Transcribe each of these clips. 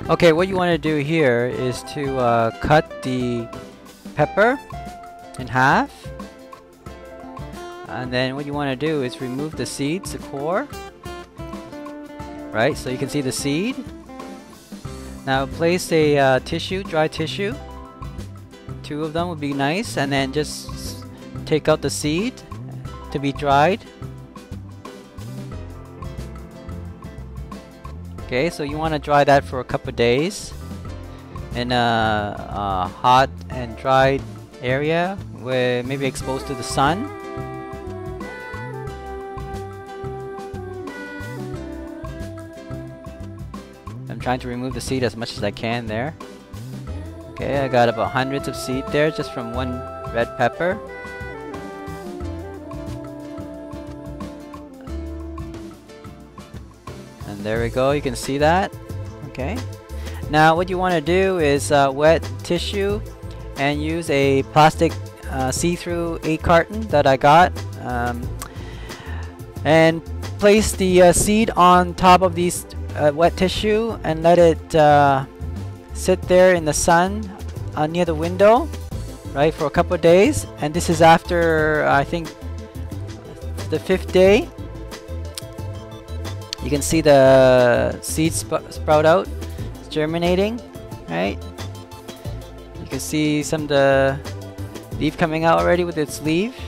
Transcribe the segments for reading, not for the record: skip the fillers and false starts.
Okay, what you want to do here is to cut the pepper in half, and then what you want to do is remove the seeds, the core, right, so you can see the seed. Now place a tissue, dry tissue, 2 of them would be nice, and then just take out the seed to be dried. Okay, so you want to dry that for a couple of days in a hot and dry area where maybe exposed to the sun. I'm trying to remove the seed as much as I can there. Okay, I got about hundreds of seed there just from one red pepper. And there we go, you can see that. Okay. Now what you want to do is wet tissue and use a plastic see-through 8 carton that I got, and place the seed on top of these wet tissue and let it sit there in the sun near the window, right, for a couple of days. And this is after I think the 5th day. You can see the seeds sprout out, it's germinating, right? You can see some of the leaf coming out already with its leaf.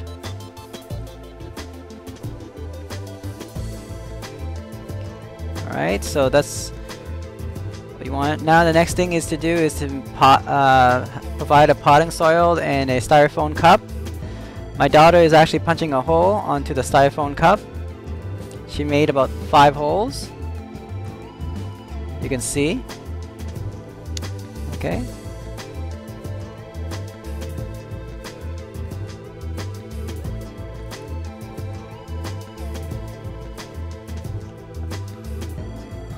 Alright, so that's what you want. Now the next thing is to do is to provide a potting soil and a styrofoam cup. My daughter is actually punching a hole onto the styrofoam cup. She made about 5 holes. You can see. Okay.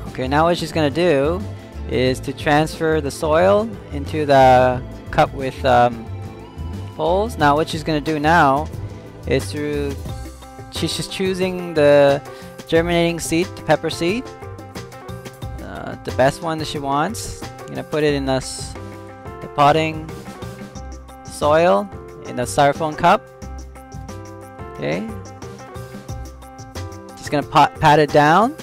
Okay, now what she's gonna do is to transfer the soil into the cup with holes. Now what she's gonna do now is she's just choosing the germinating seed, the pepper seed, the best one that she wants. You're gonna put it in the potting soil in the styrofoam cup. Okay, just gonna pat it down,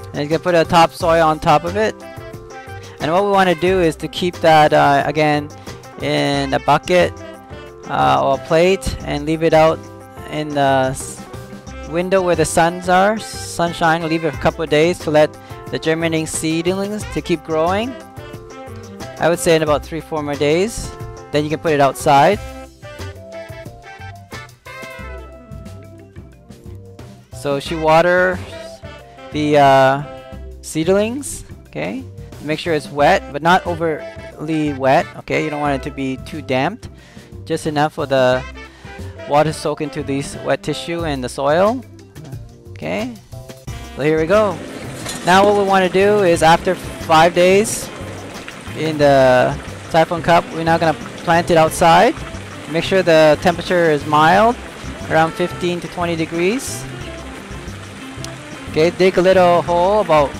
and you're gonna put a topsoil on top of it. And what we want to do is to keep that again in a bucket or a plate and leave it out in the window where the sunshine. Leave it a couple of days to let the germinating seedlings to keep growing. I would say in about 3-4 more days. Then you can put it outside. So she waters the seedlings, okay? Make sure it's wet, but not overly wet, okay? You don't want it to be too damped. Just enough for the water soak into these wet tissue and the soil. Okay, so here we go. Now what we want to do is after 5 days in the styrofoam cup, we're now going to plant it outside. Make sure the temperature is mild, around 15 to 20 degrees. Okay, dig a little hole about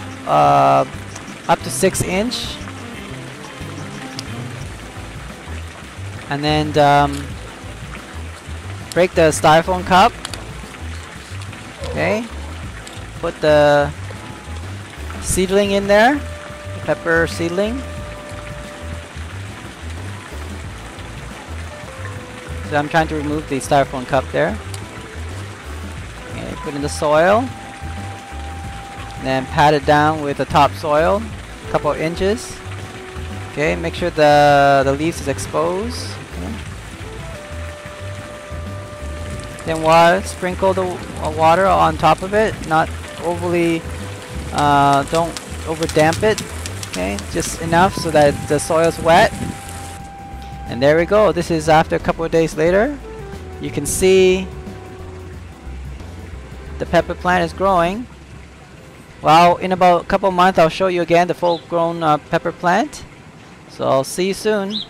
up to 6 inch, and then break the styrofoam cup. Okay, put the seedling in there, the pepper seedling. So I'm trying to remove the styrofoam cup there. Okay, put in the soil, and then pat it down with the topsoil, a couple of inches. Okay, make sure the leaves is exposed. Okay. Then sprinkle the water on top of it, not overly, don't over damp it, okay, just enough so that the soil is wet. And there we go. This is after a couple of days later. You can see the pepper plant is growing. Well, in about a couple of months I'll show you again the full grown pepper plant. So I'll see you soon.